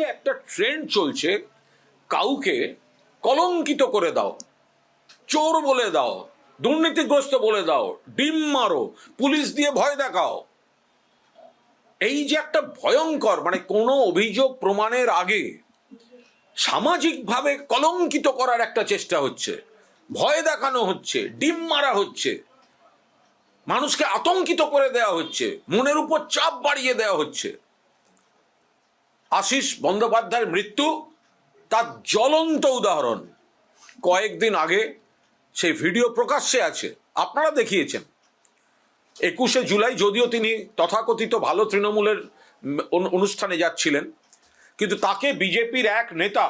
যে একটা ট্রেন্ড চলছে, কাউকে কলঙ্কিত করে দাও, চোর বলে দাও, দুর্নীতিগ্রস্ত বলে দাও, ডিম মারো, পুলিশ দিয়ে ভয় দেখাও, এই যে একটা ভয়ঙ্কর, মানে কোনো অভিযোগ প্রমাণের আগে সামাজিকভাবে কলঙ্কিত করার একটা চেষ্টা হচ্ছে, ভয় দেখানো হচ্ছে, ডিম মারা হচ্ছে, মানুষকে আতঙ্কিত করে দেওয়া হচ্ছে, মনের উপর চাপ বাড়িয়ে দেওয়া হচ্ছে। আশিস বন্দ্যোপাধ্যায়ের মৃত্যু তার জ্বলন্ত উদাহরণ। কয়েকদিন আগে সেই ভিডিও প্রকাশ্যে আছে, আপনারা দেখিয়েছেন। 21শে জুলাই যদিও তিনি তথাকথিত ভালো তৃণমূলের অনুষ্ঠানে যাচ্ছিলেন, কিন্তু তাকে বিজেপির এক নেতা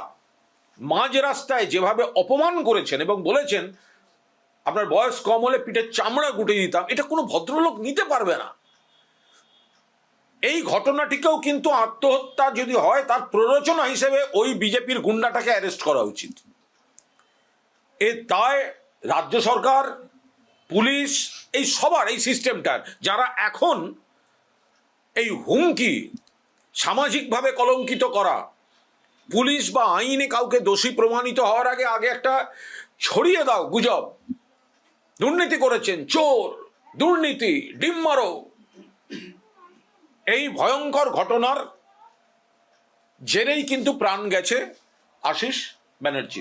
মাঝ রাস্তায় যেভাবে অপমান করেছেন এবং বলেছেন আপনার বয়স কম হলে পিঠের চামড়া গুটিয়ে দিতাম, এটা কোনো ভদ্রলোক নিতে পারবে না। এই ঘটনাটিকেও কিন্তু আত্মহত্যা যদি হয় তার প্ররোচনা হিসেবে ওই বিজেপির গুন্ডাটাকে অ্যারেস্ট করা উচিত। এর দায় রাজ্য সরকার, পুলিশ, এই সবার, এই সিস্টেমটার, যারা এখন এই হুমকি, সামাজিকভাবে কলঙ্কিত করা, পুলিশ বা আইনে কাউকে দোষী প্রমাণিত হওয়ার আগে আগে একটা ছড়িয়ে দাও গুজব, দুর্নীতি করেছেন, চোর, দুর্নীতি, ডিম মারো, এই ভয়ঙ্কর ঘটনার জেরেই কিন্তু প্রাণ গেছে আশিস ব্যানার্জি।